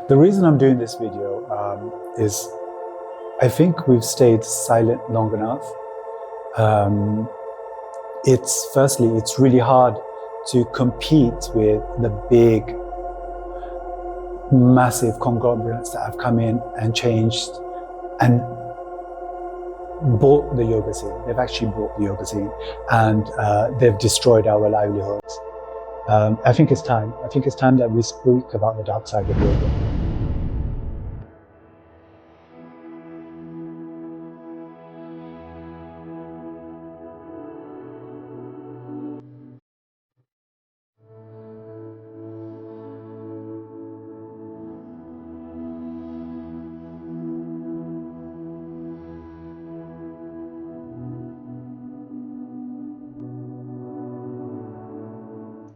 The reason I'm doing this video is I think we've stayed silent long enough. Firstly, it's really hard to compete with the big, massive conglomerates that have come in and changed and bought the yoga scene. They've actually bought the yoga scene, and they've destroyed our livelihoods. I think it's time. I think it's time that we speak about the dark side of yoga.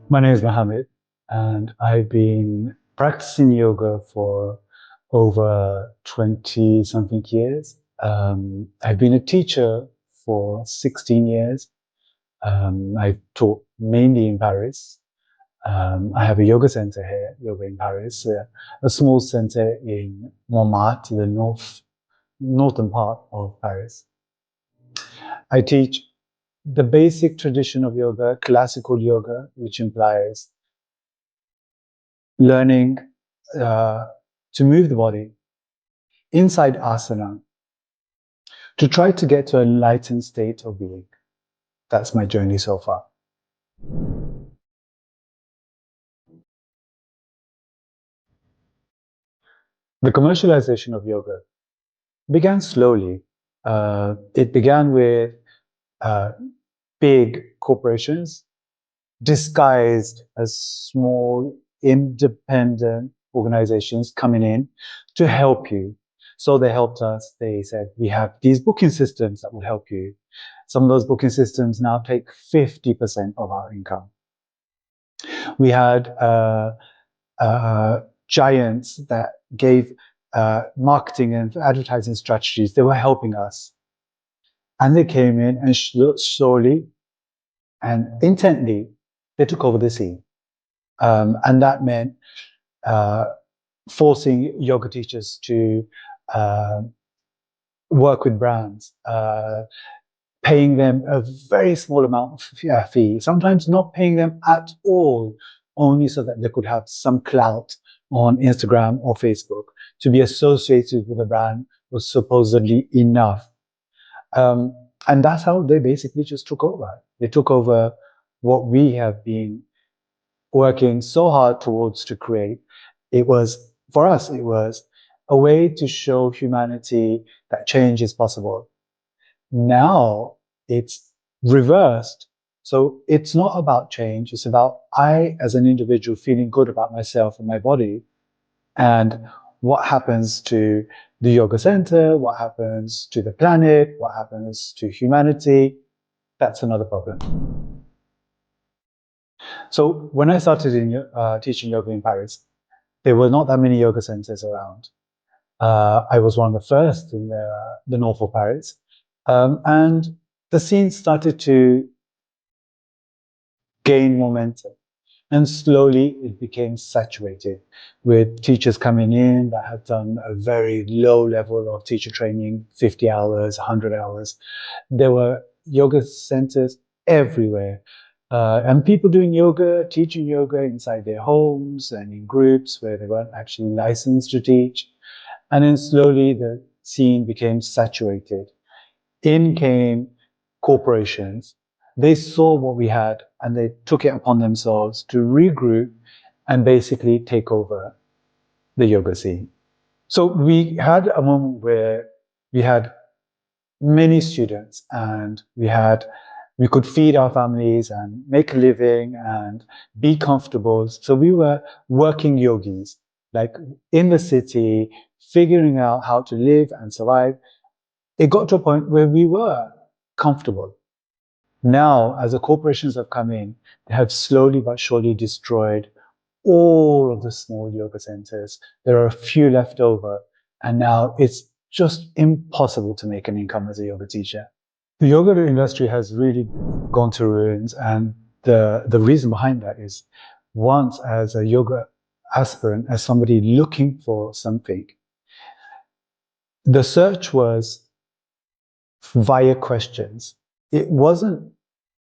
My name is Mohammed, and I've been practicing yoga for over 20 something years. I've been a teacher for 16 years. I've taught mainly in Paris. I have a yoga center here, yoga in Paris, a small center in Montmartre, the northern part of Paris. I teach the basic tradition of yoga, classical yoga, which implies learning to move the body inside asana to try to get to a enlightened state of being. That's my journey so far. The commercialization of yoga began slowly. It began with big corporations disguised as small, independent organizations coming in to help you. So they helped us. They said, we have these booking systems that will help you. Some of those booking systems now take 50% of our income. We had giants that gave marketing and advertising strategies. They were helping us. And they came in and slowly and intently, they took over the scene. And that meant forcing yoga teachers to work with brands, paying them a very small amount of fee, sometimes not paying them at all, only so that they could have some clout on Instagram or Facebook. To be associated with a brand was supposedly enough. And that's how they basically just took over. They took over what we have been working so hard towards to create. For us, it was a way to show humanity that change is possible. Now it's reversed. So it's not about change. It's about I, as an individual, feeling good about myself and my body. And what happens to the yoga center, what happens to the planet, what happens to humanity, that's another problem. So when I started teaching yoga in Paris, there were not that many yoga centers around. I was one of the first in the north of Paris. And the scene started to gain momentum. And slowly it became saturated with teachers coming in that had done a very low level of teacher training, 50 hours, 100 hours. There were yoga centers everywhere. And people doing yoga, teaching yoga inside their homes and in groups where they weren't actually licensed to teach. And then slowly the scene became saturated. In came corporations. They saw what we had and they took it upon themselves to regroup and basically take over the yoga scene. So we had a moment where we had many students and we could feed our families and make a living and be comfortable. So we were working yogis, like in the city, figuring out how to live and survive. It got to a point where we were comfortable. Now, as the corporations have come in, they have slowly but surely destroyed all of the small yoga centers. There are a few left over, and now it's just impossible to make an income as a yoga teacher. The yoga industry has really gone to ruins, and the reason behind that is once as a yoga aspirant, as somebody looking for something, the search was via questions. It wasn't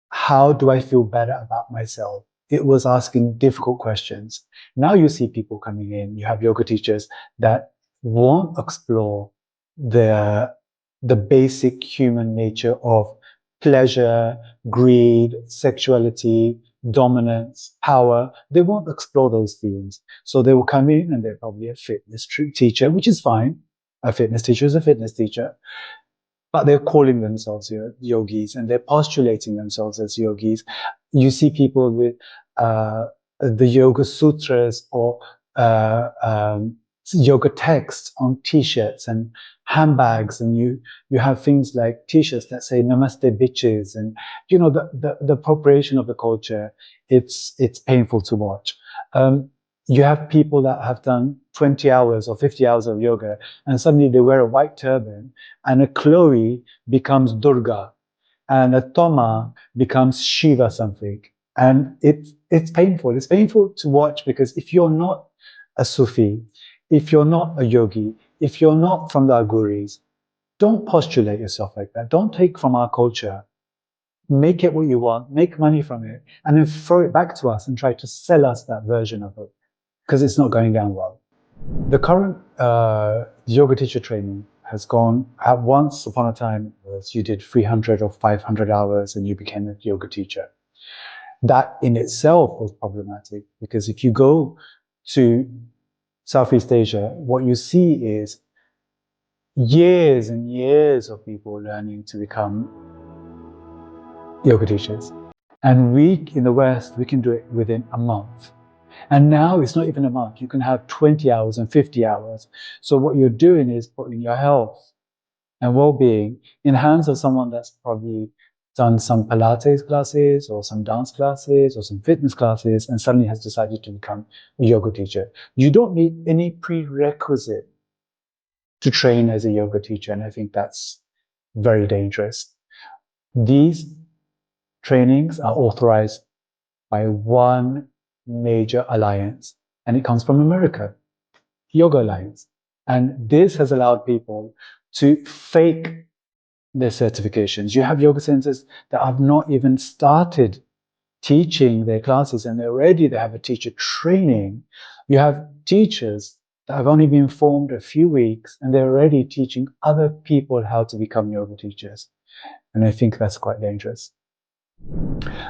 how do I feel better about myself? It was asking difficult questions. Now you see people coming in, you have yoga teachers that won't explore the, the basic human nature of pleasure, greed, sexuality, dominance, power. They won't explore those themes. So they will come in and they're probably a fitness teacher, which is fine. A fitness teacher is a fitness teacher, but they're calling themselves yogis and they're postulating themselves as yogis. You see people with the Yoga Sutras or uh, um, yoga texts on T-shirts and handbags, and you have things like T-shirts that say "Namaste, bitches," and the appropriation of the culture. It's painful to watch. You have people that have done 20 hours or 50 hours of yoga, and suddenly they wear a white turban and a Chloe becomes Durga, and a Toma becomes Shiva something. And it's painful. It's painful to watch because if you're not a Sufi, if you're not a yogi, if you're not from the Aguris, don't postulate yourself like that. Don't take from our culture. Make it what you want, make money from it, and then throw it back to us and try to sell us that version of it because it's not going down well. The current yoga teacher training has gone at once upon a time was you did 300 or 500 hours and you became a yoga teacher. That in itself was problematic because if you go to Southeast Asia, what you see is years and years of people learning to become yoga teachers. And we in the West, we can do it within a month. And now it's not even a month. You can have 20 hours and 50 hours. So what you're doing is putting your health and well-being in the hands of someone that's probably done some Pilates classes or some dance classes or some fitness classes and suddenly has decided to become a yoga teacher. You don't need any prerequisite to train as a yoga teacher. And I think that's very dangerous. These trainings are authorized by one major alliance, and it comes from America, Yoga Alliance. And this has allowed people to fake their certifications. You have yoga centers that have not even started teaching their classes, and already they have a teacher training. You have teachers that have only been formed a few weeks, and they're already teaching other people how to become yoga teachers. And I think that's quite dangerous.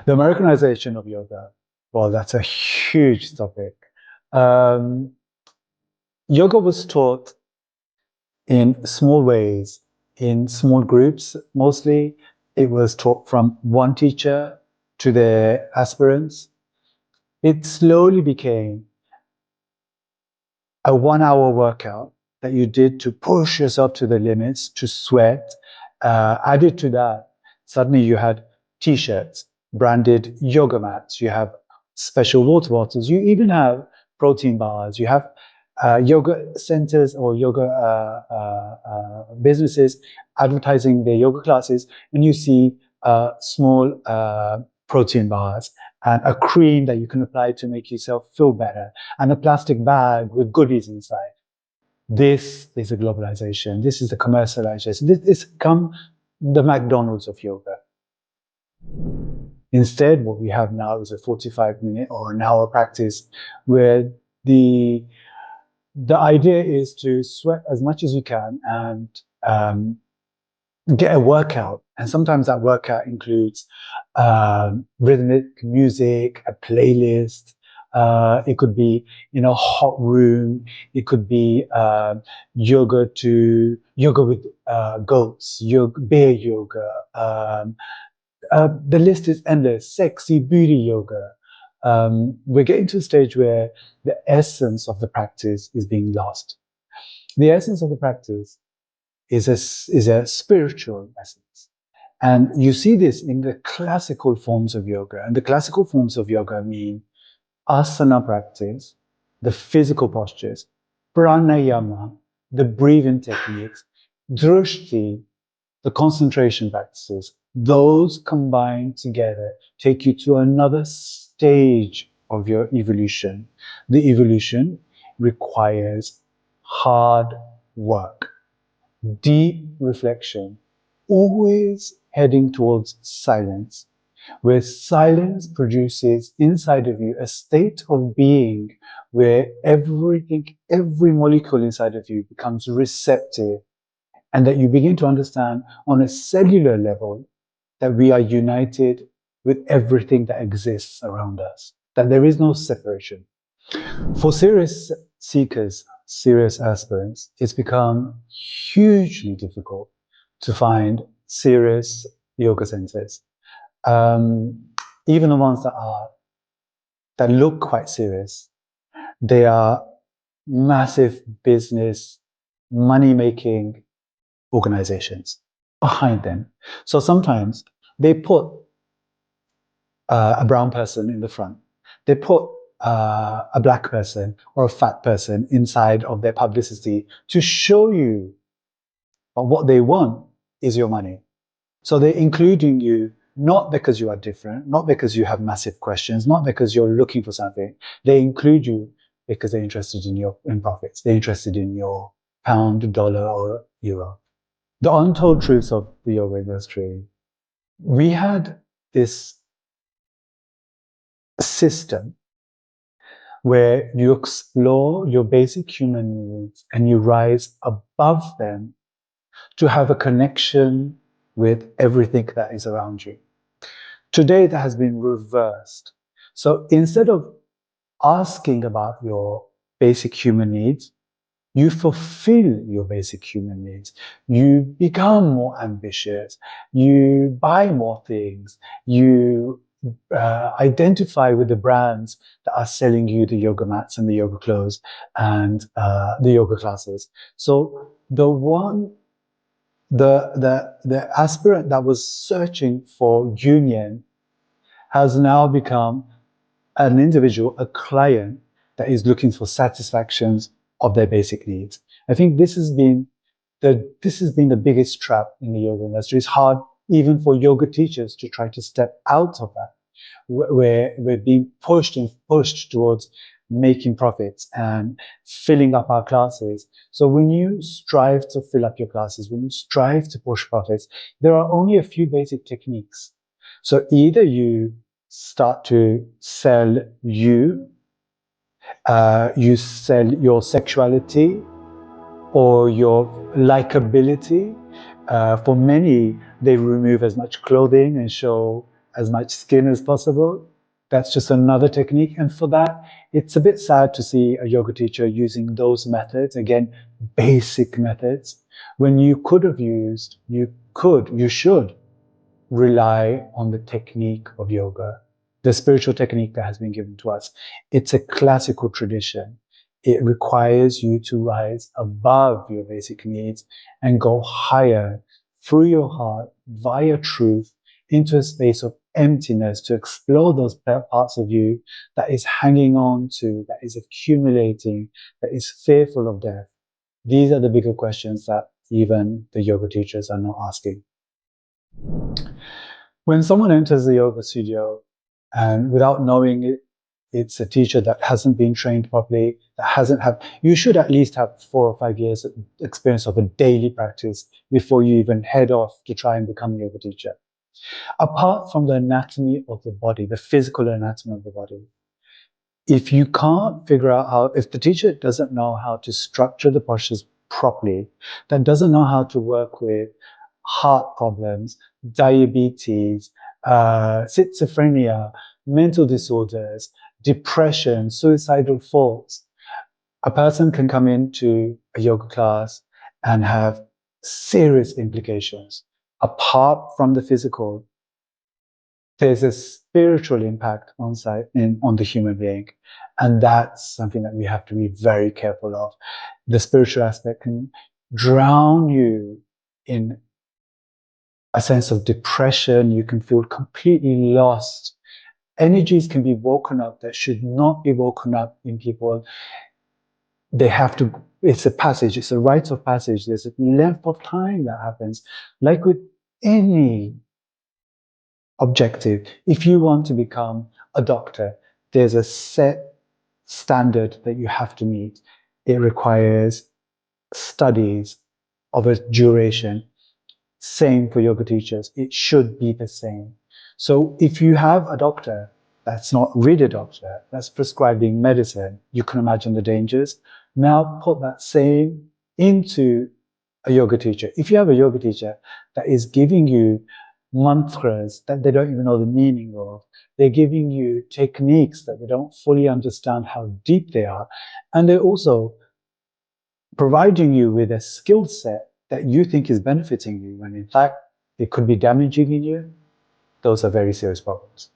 The Americanization of yoga, well, that's a huge topic. Yoga was taught in small ways, in small groups. Mostly it was taught from one teacher to their aspirants. It slowly became a 1 hour workout that you did to push yourself to the limits, to sweat. Added to that, suddenly you had t-shirts, branded yoga mats, you have special water bottles, you even have protein bars, you have yoga centers or yoga businesses advertising their yoga classes, and you see small protein bars and a cream that you can apply to make yourself feel better, and a plastic bag with goodies inside. This is a globalization. This is the commercialization. This is come the McDonald's of yoga. Instead, what we have now is a 45-minute or an hour practice where the idea is to sweat as much as you can and get a workout. And sometimes that workout includes rhythmic music, a playlist. It could be in a hot room. It could be yoga with goats, bear yoga. The list is endless. Sexy booty yoga. We're getting to a stage where the essence of the practice is being lost. The essence of the practice is a spiritual essence. And you see this in the classical forms of yoga. And the classical forms of yoga mean asana practice, the physical postures, pranayama, the breathing techniques, drushti, the concentration practices. Those combined together take you to another stage of your evolution. The evolution requires hard work, deep reflection, always heading towards silence, where silence produces inside of you a state of being where everything, every molecule inside of you becomes receptive, and that you begin to understand on a cellular level that we are united with everything that exists around us, that there is no separation. For serious seekers, serious aspirants, it's become hugely difficult to find serious yoga centers. Um, Even the ones that look quite serious, they are massive business, money-making organizations behind them. So sometimes they put a brown person in the front. They put a black person or a fat person inside of their publicity to show you, but what they want is your money. So they're including you not because you are different, not because you have massive questions, not because you're looking for something. They include you because they're interested in your profits. They're interested in your pound, dollar, or euro. The untold truths of the yoga industry. We had this system where you explore your basic human needs and you rise above them to have a connection with everything that is around you. Today, that has been reversed. So instead of asking about your basic human needs, you fulfill your basic human needs. You become more ambitious. You buy more things. You identify with the brands that are selling you the yoga mats and the yoga clothes and the yoga classes. So the aspirant that was searching for union has now become an individual, a client that is looking for satisfactions of their basic needs. I think this has been the biggest trap in the yoga industry. It's hard even for yoga teachers to try to step out of that, where we're being pushed and pushed towards making profits and filling up our classes. So when you strive to fill up your classes, when you strive to push profits, there are only a few basic techniques. So either you start to sell you sell your sexuality or your likability. For many, they remove as much clothing and show as much skin as possible. That's just another technique. And for that, it's a bit sad to see a yoga teacher using those methods, again, basic methods, when you should rely on the technique of yoga, the spiritual technique that has been given to us. It's a classical tradition. It requires you to rise above your basic needs and go higher through your heart, via truth, into a space of emptiness to explore those parts of you that is hanging on to, that is accumulating, that is fearful of death. These are the bigger questions that even the yoga teachers are not asking. When someone enters the yoga studio and without knowing it, it's a teacher that hasn't been trained properly, that hasn't had, you should at least have 4 or 5 years experience of a daily practice before you even head off to try and become a yoga teacher. Apart from the anatomy of the body, the physical anatomy of the body, if you can't figure out if the teacher doesn't know how to structure the postures properly, that doesn't know how to work with heart problems, diabetes, schizophrenia, mental disorders, depression, suicidal thoughts, a person can come into a yoga class and have serious implications. Apart from the physical, there's a spiritual impact on the human being. And that's something that we have to be very careful of. The spiritual aspect can drown you in a sense of depression. You can feel completely lost. Energies can be woken up that should not be woken up in people. They have to, it's a passage, it's a rite of passage. There's a length of time that happens. Like with any objective, if you want to become a doctor, there's a set standard that you have to meet. It requires studies of a duration. Same for yoga teachers. It should be the same. So if you have a doctor that's not really a doctor, that's prescribing medicine, you can imagine the dangers. Now put that same into a yoga teacher. If you have a yoga teacher that is giving you mantras that they don't even know the meaning of, they're giving you techniques that they don't fully understand how deep they are, and they're also providing you with a skill set that you think is benefiting you when in fact it could be damaging you, those are very serious problems.